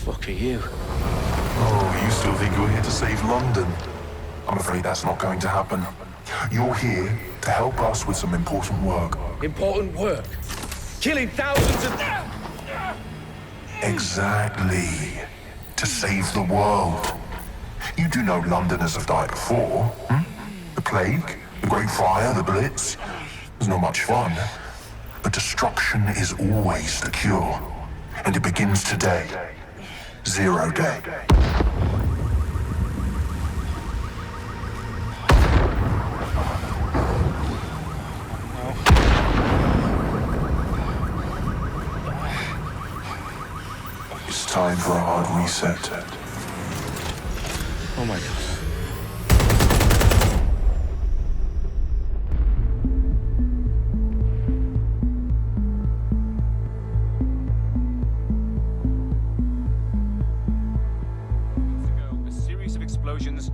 fuck are you? Oh, you still think you're here to save London? I'm afraid that's not going to happen. You're here to help us with some important work. Important work? Killing thousands of... Exactly. To save the world. You do know Londoners have died before, hmm? The plague, the Great Fire, the Blitz. It's not much fun. But destruction is always the cure. And it begins today. 0 day. It's time for a hard reset. Oh my God.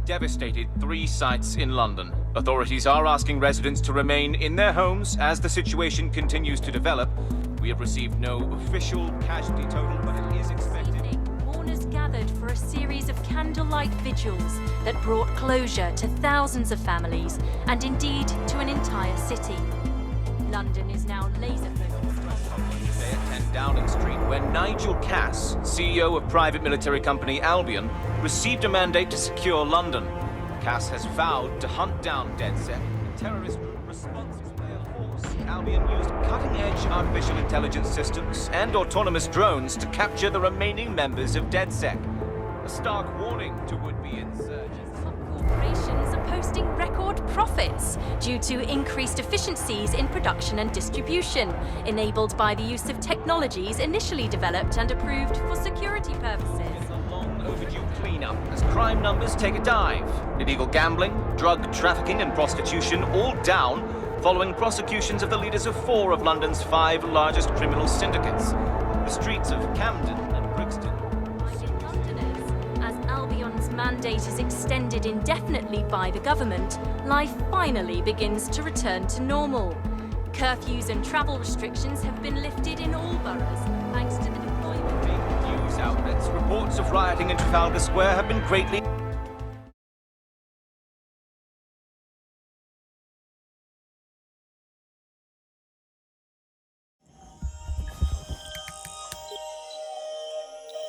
Devastated 3 sites in London. Authorities are asking residents to remain in their homes as the situation continues to develop. We have received no official casualty total, but it is expected. This evening, mourners gathered for a series of candlelight vigils that brought closure to thousands of families and indeed to an entire city. London is now laser-focused on Today at 10 Downing Street, when Nigel Cass, CEO of private military company Albion, received a mandate to secure London. Cass has vowed to hunt down DedSec, a terrorist group responsible for their force. Albion used cutting-edge artificial intelligence systems and autonomous drones to capture the remaining members of DedSec. A stark warning to would-be insurgents. Corporations are posting record profits due to increased efficiencies in production and distribution, enabled by the use of technologies initially developed and approved for security purposes. Overdue cleanup as crime numbers take a dive. Illegal gambling, drug trafficking and prostitution all down following prosecutions of the leaders of 4 of London's 5 largest criminal syndicates. The streets of Camden and Brixton. Londoners, as Albion's mandate is extended indefinitely by the government, life finally begins to return to normal. Curfews and travel restrictions have been lifted in all boroughs thanks to the deployment. News outlets, reports of rioting in Trafalgar Square have been greatly...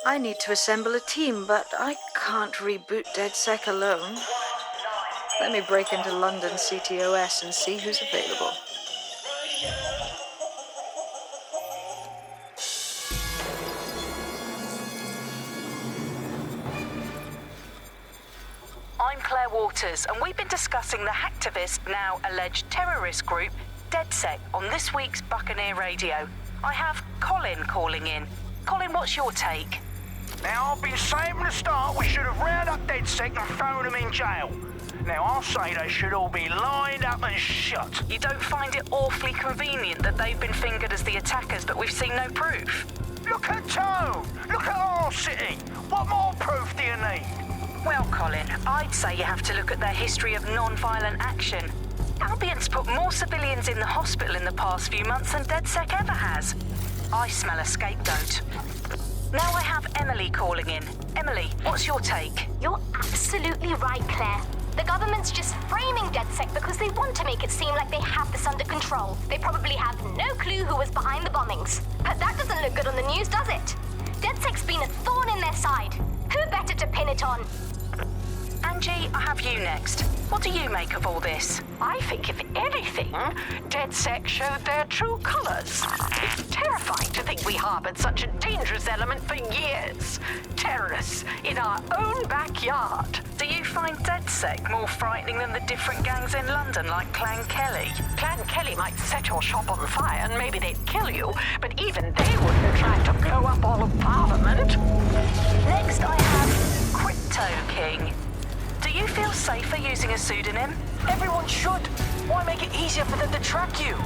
I need to assemble a team, but I can't reboot DedSec alone. Let me break into London CTOS and see who's available. I'm Claire Waters, and we've been discussing the hacktivist, now alleged terrorist group, DedSec, on this week's Buccaneer Radio. I have Colin calling in. Colin, what's your take? Now, I've been saying from the start we should have rounded up DedSec and thrown them in jail. Now, I'll say they should all be lined up and shot. You don't find it awfully convenient that they've been fingered as the attackers, but we've seen no proof? Look at Tone! Look at our city! What more proof do you need? Well, Colin, I'd say you have to look at their history of non-violent action. Albion's put more civilians in the hospital in the past few months than DedSec ever has. I smell a scapegoat. Now I have Emily calling in. Emily, what's your take? You're absolutely right, Claire. The government's just framing DedSec because they want to make it seem like they have this under control. They probably have no clue who was behind the bombings. But that doesn't look good on the news, does it? DedSec's been a thorn in their side. Who better to pin it on? Angie, I have you next. What do you make of all this? I think, if anything, DedSec showed their true colors. It's terrifying to think we harbored such a dangerous element for years. Terrorists in our own backyard. Do you find DedSec more frightening than the different gangs in London, like Clan Kelly? Clan Kelly might set your shop on fire and maybe they'd kill you, but even they wouldn't try to blow up all of Parliament. Next I have Crypto King. Do you feel safer using a pseudonym? Everyone should. Why make it easier for them to track you?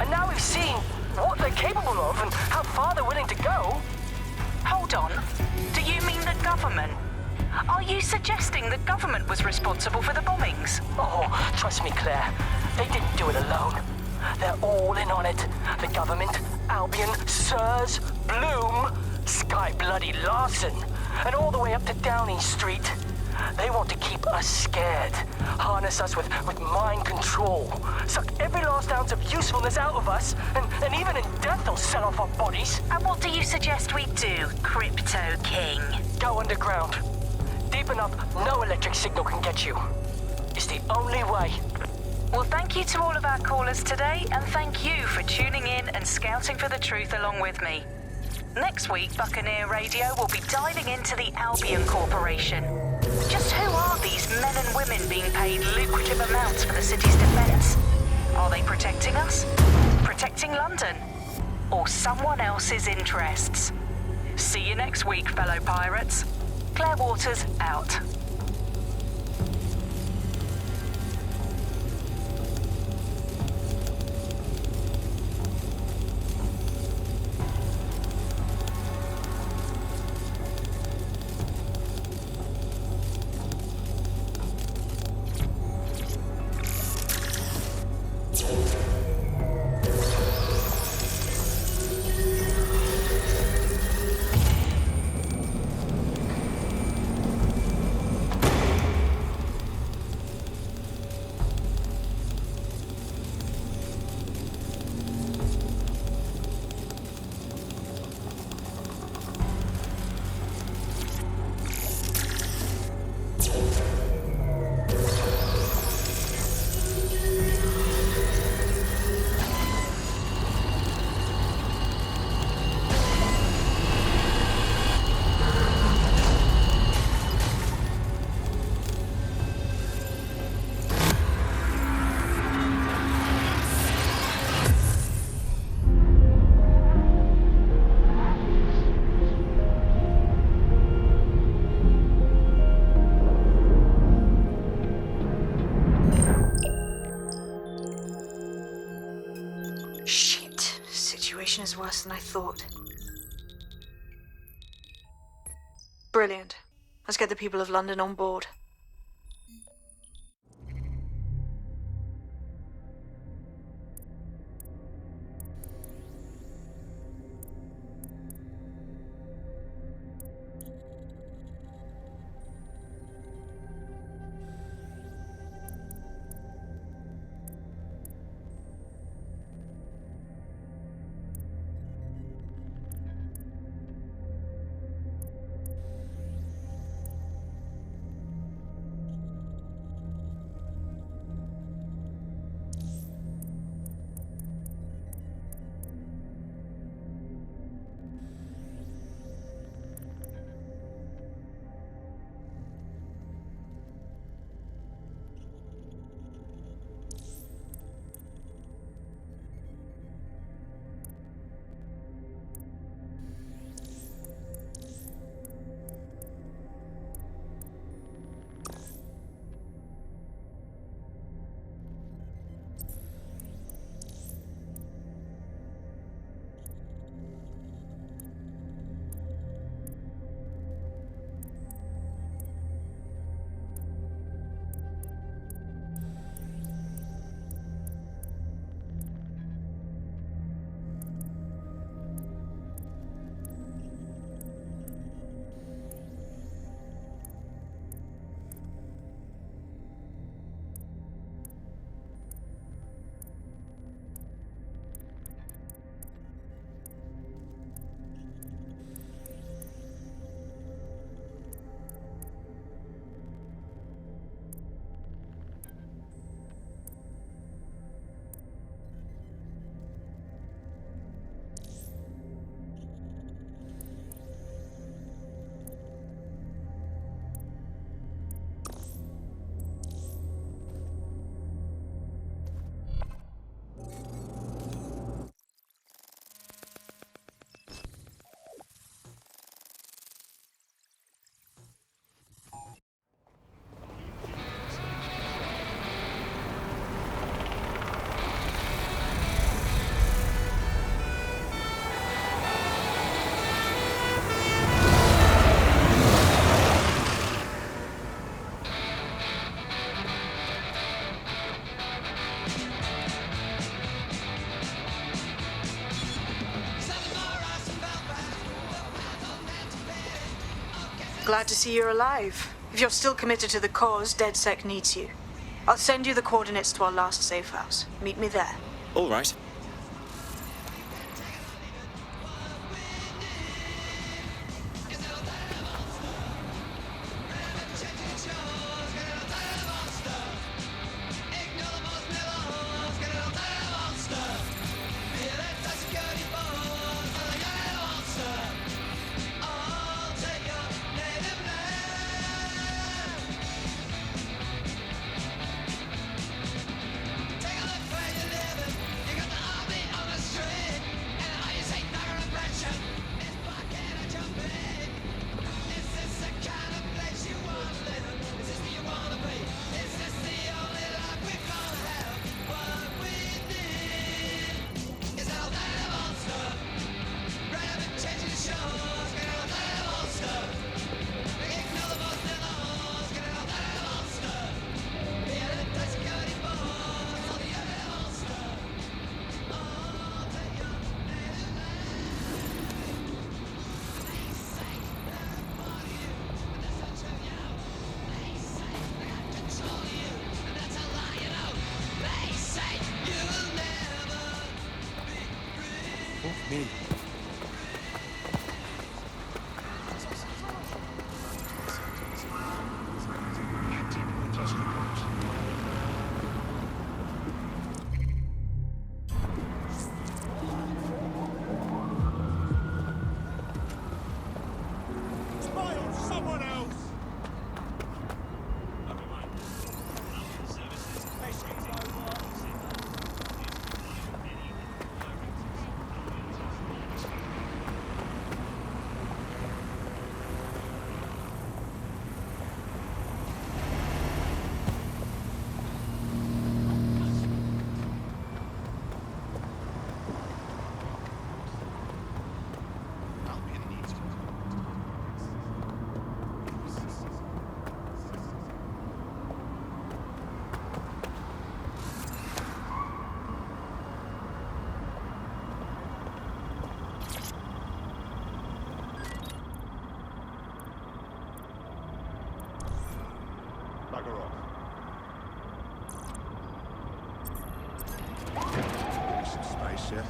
And now we've seen what they're capable of and how far they're willing to go. Hold on. Do you mean the government? Are you suggesting the government was responsible for the bombings? Oh, trust me, Claire. They didn't do it alone. They're all in on it. The government, Albion, Sirs, Bloom, Sky by bloody Larson, and all the way up to Downing Street. They want to keep us scared, harness us with mind control, suck every last ounce of usefulness out of us, and even in death they'll sell off our bodies. And what do you suggest we do, Crypto King? Go underground. Deep enough, no electric signal can get you. It's the only way. Well, thank you to all of our callers today, and thank you for tuning in and scouting for the truth along with me. Next week, Buccaneer Radio will be diving into the Albion Corporation. Just who are these men and women being paid lucrative amounts for the city's defense? Are they protecting us? Protecting London? Or someone else's interests? See you next week, fellow pirates. Claire Waters, out. Is worse than I thought. Brilliant. Let's get the people of London on board. Glad to see you're alive. If you're still committed to the cause, DedSec needs you. I'll send you the coordinates to our last safe house. Meet me there. All right. Me. Bugger off. Some space, yeah?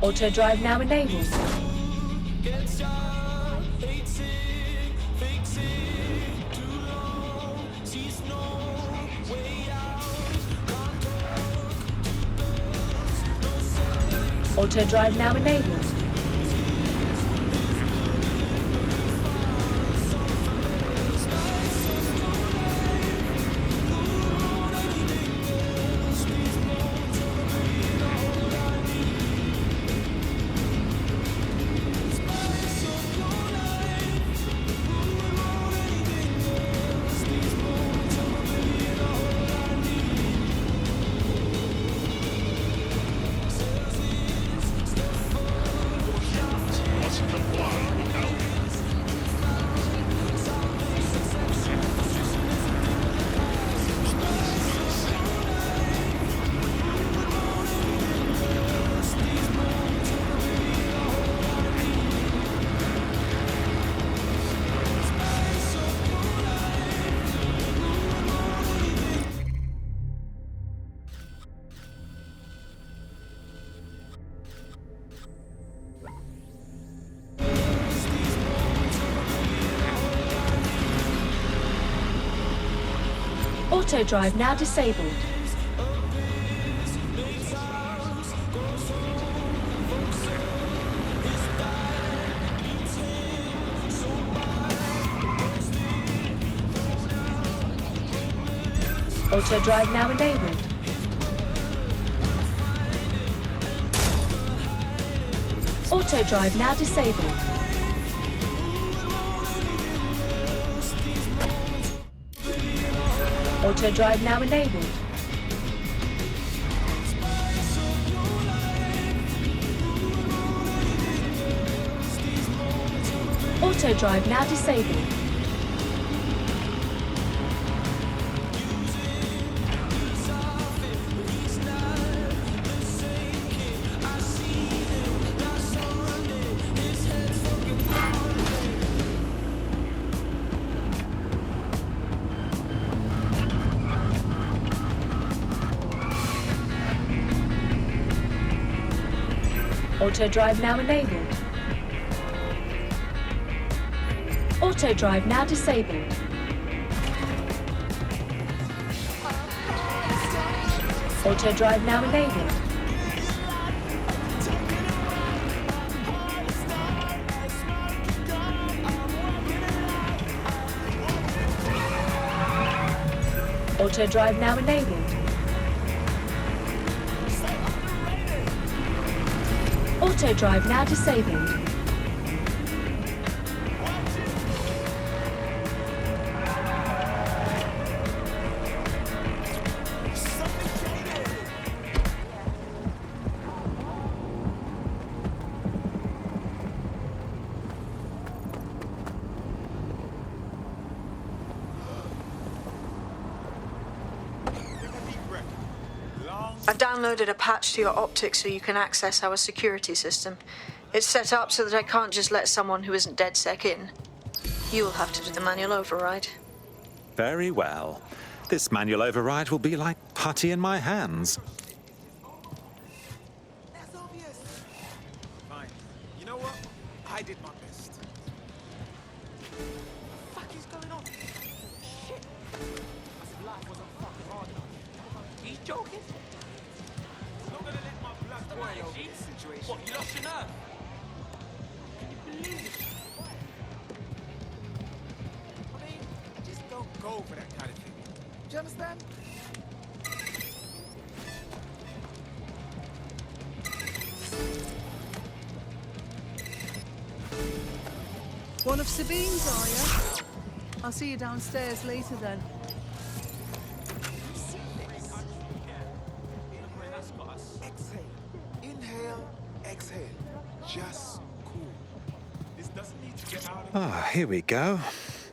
Auto drive now enabled. Auto drive now enabled. Auto drive now disabled. Auto drive now enabled. Auto drive now disabled. Auto drive now enabled. Auto drive now disabled. Auto drive now enabled. Auto drive now disabled. Auto drive now enabled. Auto drive now enabled. Auto drive now disabled. I've downloaded a patch to your optics so you can access our security system. It's set up so that I can't just let someone who isn't DedSec in. You'll have to do the manual override. Very well. This manual override will be like putty in my hands. That's obvious. Fine. You know what? I did my best. What the fuck is going on? Shit. As if life wasn't fucking hard enough. He's joking? I'm not gonna let my blood boil over this situation. What, you lost your nerve? Can you believe it? I mean, just don't go for that kind of thing. Do you understand? One of Sabine's, are you? I'll see you downstairs later then. Exhale. Inhale, exhale. Just cool. This doesn't need to get out of Ah, here we go.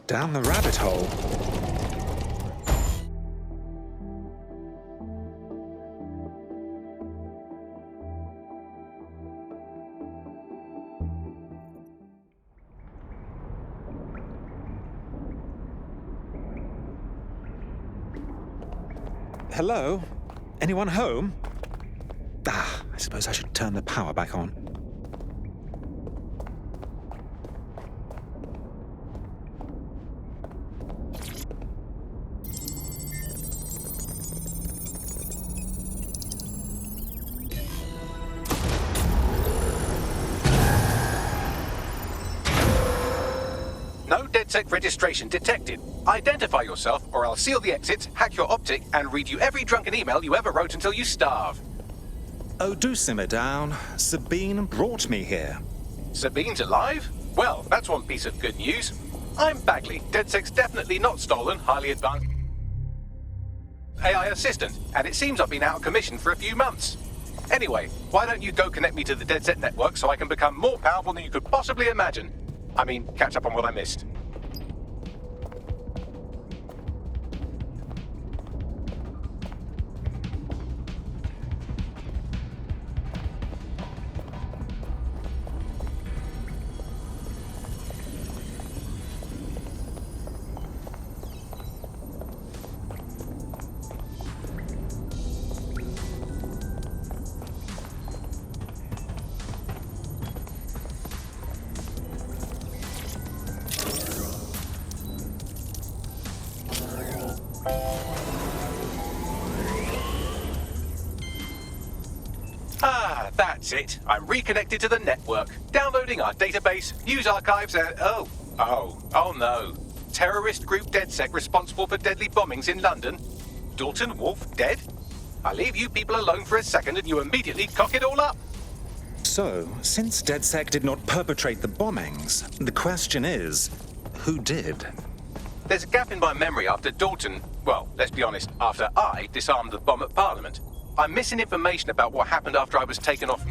Down the rabbit hole. Hello? Anyone home? Ah, I suppose I should turn the power back on. No DedSec registration detected. Identify yourself, or I'll seal the exits, hack your optic, and read you every drunken email you ever wrote until you starve. Oh, do simmer down. Sabine brought me here. Sabine's alive? Well, that's one piece of good news. I'm Bagley. DedSec's definitely not stolen, highly advanced AI assistant, and it seems I've been out of commission for a few months. Anyway, why don't you go connect me to the DedSec network so I can become more powerful than you could possibly imagine? I mean, catch up on what I missed. Ah, that's it. I'm reconnected to the network, downloading our database, news archives, and oh no. Terrorist group DedSec responsible for deadly bombings in London? Dalton, Wolf, dead? I leave you people alone for a second and you immediately cock it all up. So, since DedSec did not perpetrate the bombings, the question is, who did? There's a gap in my memory after Dalton, well, let's be honest, after I disarmed the bomb at Parliament. I'm missing information about what happened after I was taken off.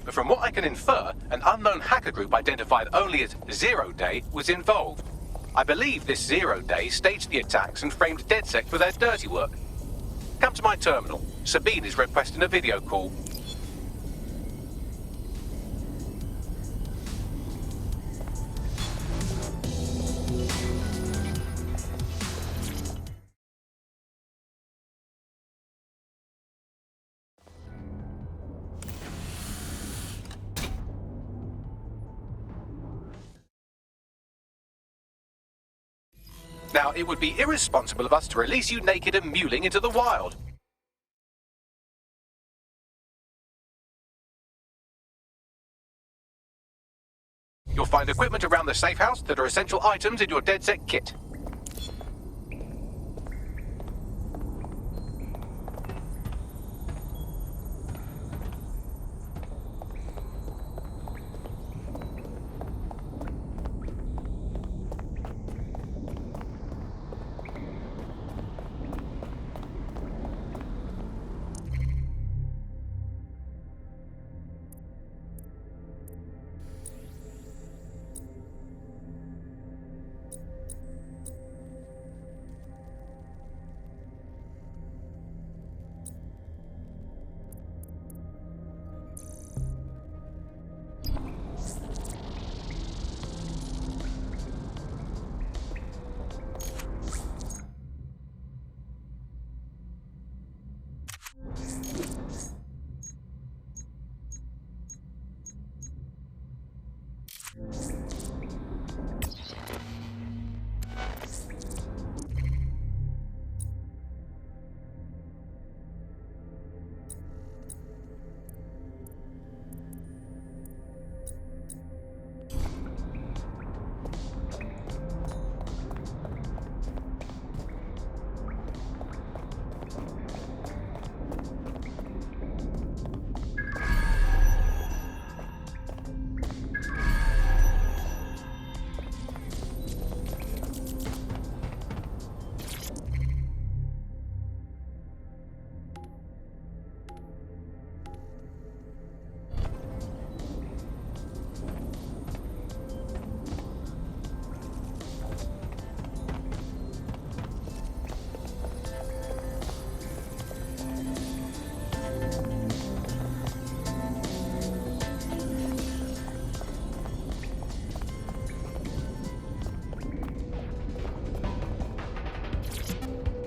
But from what I can infer, an unknown hacker group identified only as Zero Day was involved. I believe this Zero Day staged the attacks and framed DedSec for their dirty work. Come to my terminal. Sabine is requesting a video call. Now, it would be irresponsible of us to release you naked and mewling into the wild. You'll find equipment around the safe house that are essential items in your DedSec kit.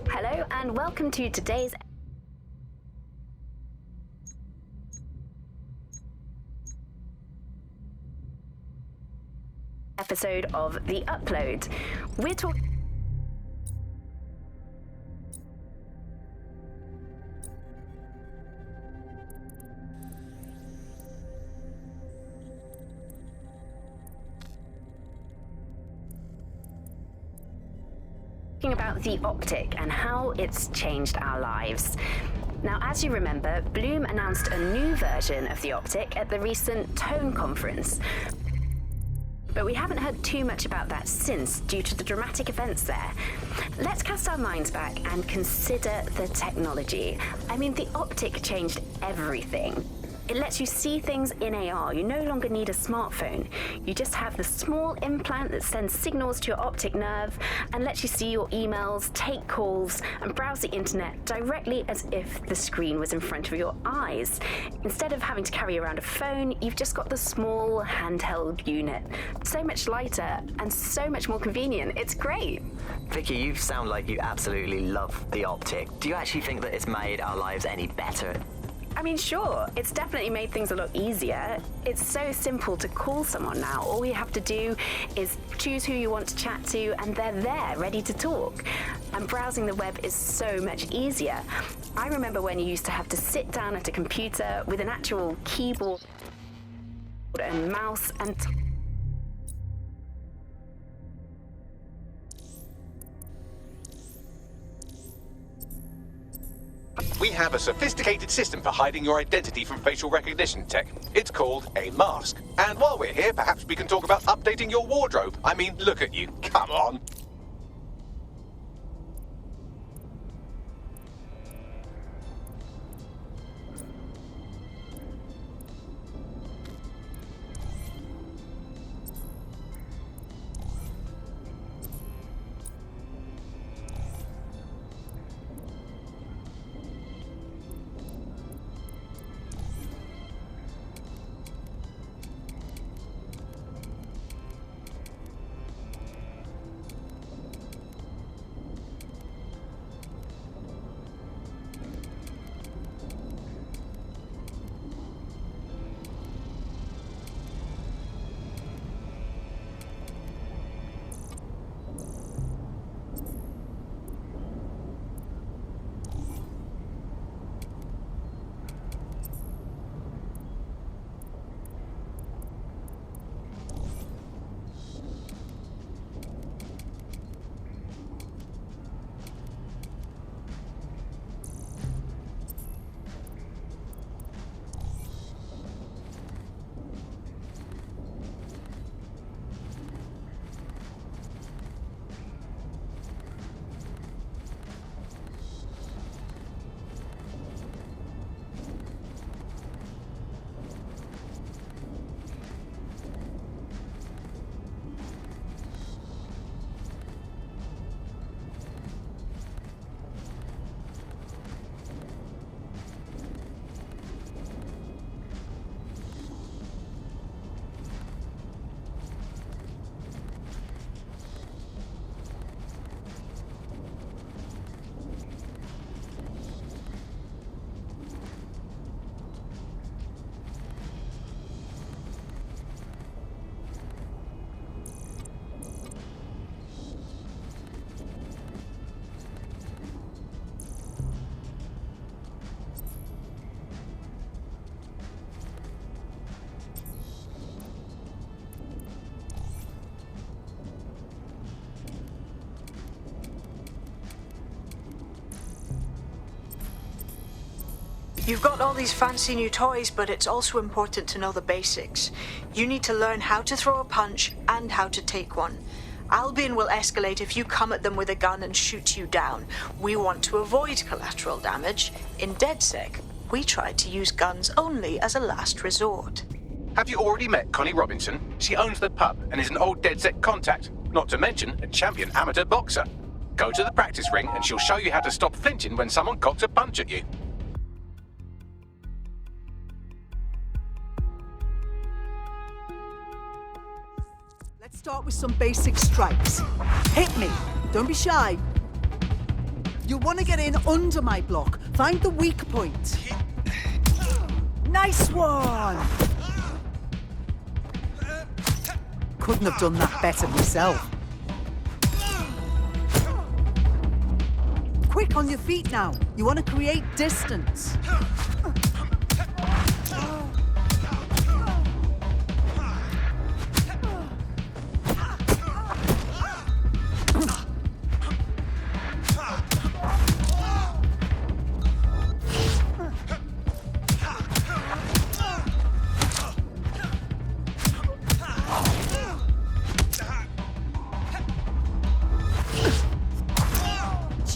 Hello and welcome to today's episode of The Upload. We're talking about the optic and how it's changed our lives. Now, as you remember, Bloom announced a new version of the optic at the recent Tone conference. But we haven't heard too much about that since, due to the dramatic events there. Let's cast our minds back and consider the technology. I mean, the optic changed everything. It lets you see things in AR. You no longer need a smartphone. You just have the small implant that sends signals to your optic nerve and lets you see your emails, take calls, and browse the internet directly as if the screen was in front of your eyes. Instead of having to carry around a phone, you've just got the small handheld unit. So much lighter and so much more convenient. It's great. Vicky, you sound like you absolutely love the optic. Do you actually think that it's made our lives any better? I mean, sure, it's definitely made things a lot easier. It's so simple to call someone now. All you have to do is choose who you want to chat to, and they're there, ready to talk. And browsing the web is so much easier. I remember when you used to have to sit down at a computer with an actual keyboard and mouse and We have a sophisticated system for hiding your identity from facial recognition tech. It's called a mask. And while we're here, perhaps we can talk about updating your wardrobe. I mean, look at you. Come on. You've got all these fancy new toys, but it's also important to know the basics. You need to learn how to throw a punch and how to take one. Albion will escalate if you come at them with a gun and shoot you down. We want to avoid collateral damage. In DedSec, we try to use guns only as a last resort. Have you already met Connie Robinson? She owns the pub and is an old DedSec contact, not to mention a champion amateur boxer. Go to the practice ring and she'll show you how to stop flinching when someone cocks a punch at you. Let's start with some basic strikes. Hit me. Don't be shy. You'll want to get in under my block. Find the weak point. Nice one! Couldn't have done that better myself. Quick on your feet now. You want to create distance.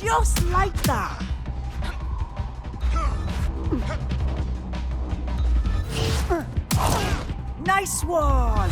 Just like that. Nice one.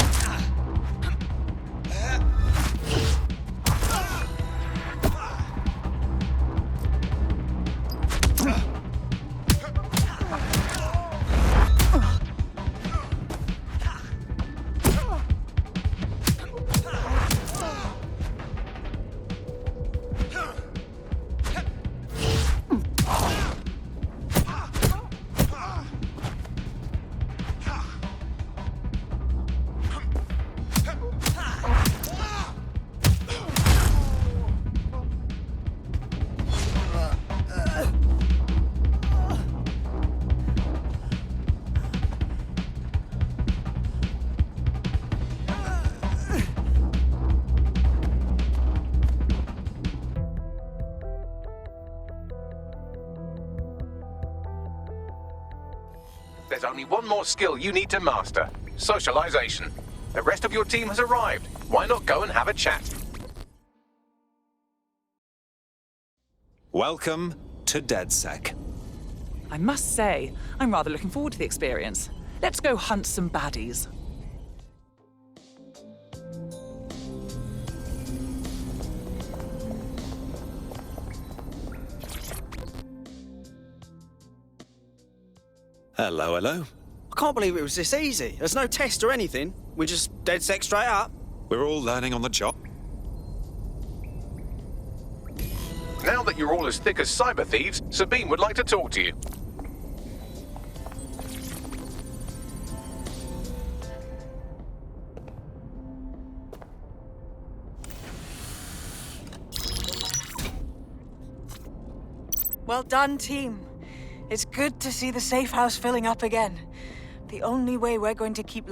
There's only one more skill you need to master. Socialization. The rest of your team has arrived. Why not go and have a chat? Welcome to DedSec. I must say, I'm rather looking forward to the experience. Let's go hunt some baddies. Hello, hello. I can't believe it was this easy. There's no test or anything. We're just DedSec straight up. We're all learning on the job. Now that you're all as thick as cyber thieves, Sabine would like to talk to you. Well done, team. It's good to see the safe house filling up again. The only way we're going to keep...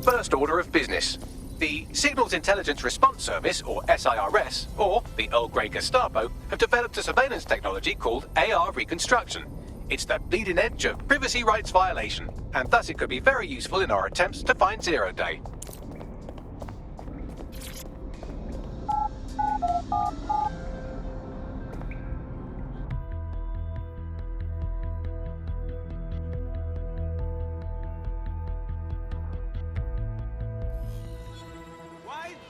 First order of business. The Signals Intelligence Response Service, or SIRS, or the Earl Grey Gestapo, have developed a surveillance technology called AR reconstruction. It's the bleeding edge of privacy rights violation, and thus it could be very useful in our attempts to find Zero Day.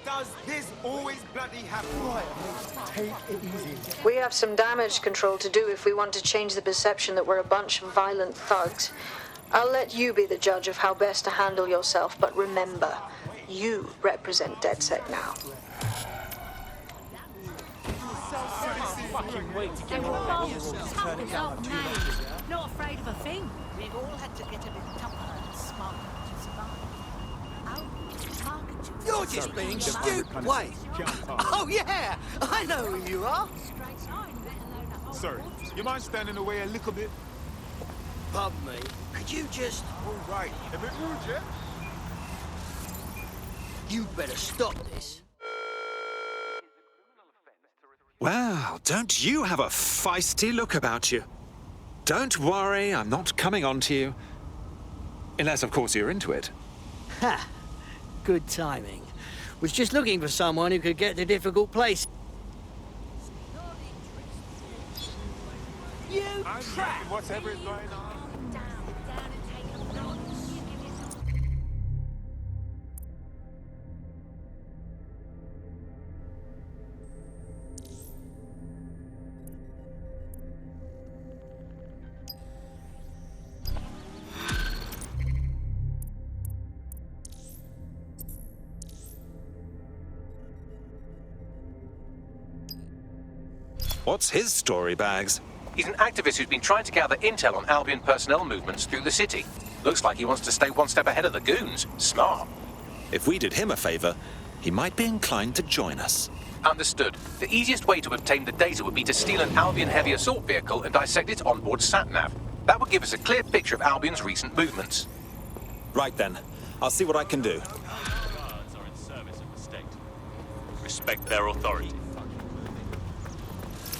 Does this always bloody happen? Take it easy. We have some damage control to do if we want to change the perception that we're a bunch of violent thugs. I'll let you be the judge of how best to handle yourself, but remember, you represent DedSec now. Not afraid of a thing. We've all had to get a bit tougher and smarter to survive. You're just being stupid. Wait. Oh, yeah. I know who you are. Sorry, you mind standing away a little bit? Pardon me. Could you just... All right. A bit rude, yeah? You'd better stop this. Wow, don't you have a feisty look about you? Don't worry, I'm not coming on to you. Unless, of course, you're into it. Ha! Good timing. Was just looking for someone who could get to difficult place. You crap! Whatever is going on. What's his story, Bags? He's an activist who's been trying to gather intel on Albion personnel movements through the city. Looks like he wants to stay one step ahead of the goons. Smart. If we did him a favor, he might be inclined to join us. Understood. The easiest way to obtain the data would be to steal an Albion heavy assault vehicle and dissect its onboard sat-nav. That would give us a clear picture of Albion's recent movements. Right then. I'll see what I can do. Guards are in service of the state. Respect their authority.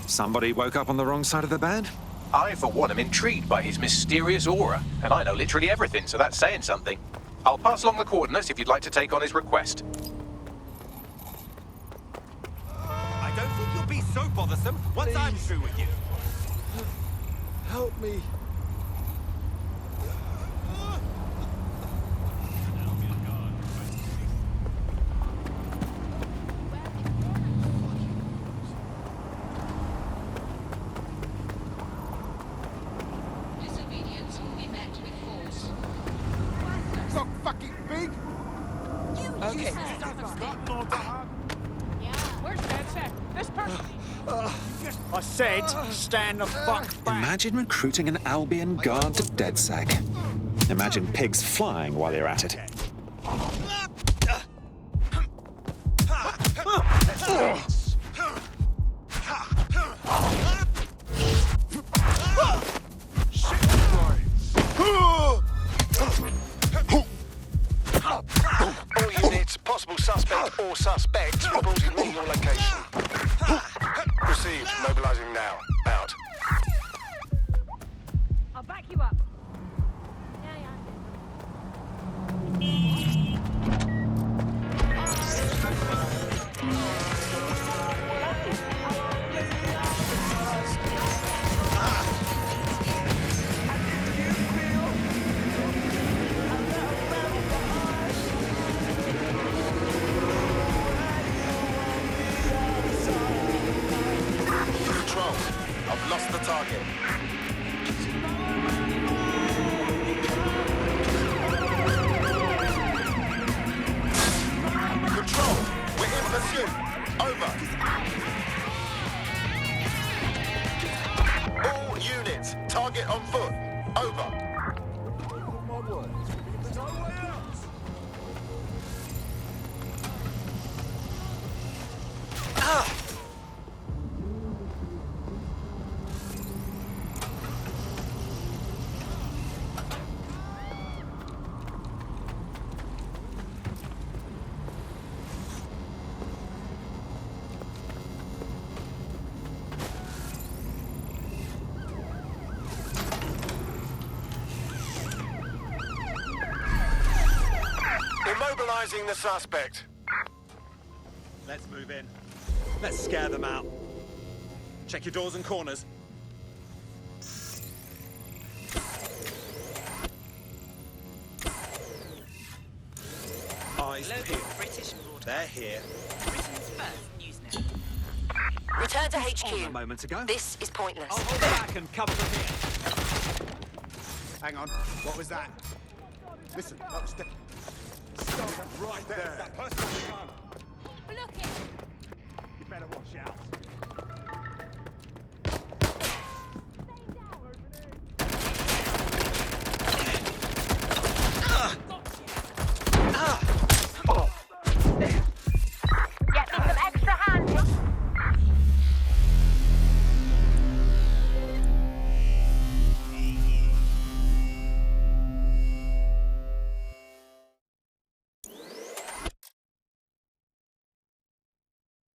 Somebody woke up on the wrong side of the bed? I, for one, am intrigued by his mysterious aura, and I know literally everything, so that's saying something. I'll pass along the coordinates if you'd like to take on his request. I don't think you'll be so bothersome once I'm through with you. Help me. Okay. Where's DedSec? This person. I said, stand the fuck back. Imagine recruiting an Albion guard to DedSec. Imagine pigs flying while you're at it. All units, possible suspect or suspects reporting in your location. Received. Mobilizing now. Out. I've lost the target. Control, we're in pursuit. Over. All units, target on foot. Over. Immobilizing the suspect. Let's move in. Let's scare them out. Check your doors and corners. Eyes peeled. British They're here. Britain's first Newsnet. Return to On a HQ. moment ago. This is pointless. I'll hold back and cover from here. Hang on. What was that? Listen, upstairs. Stop right there. That person on the gun. Look it!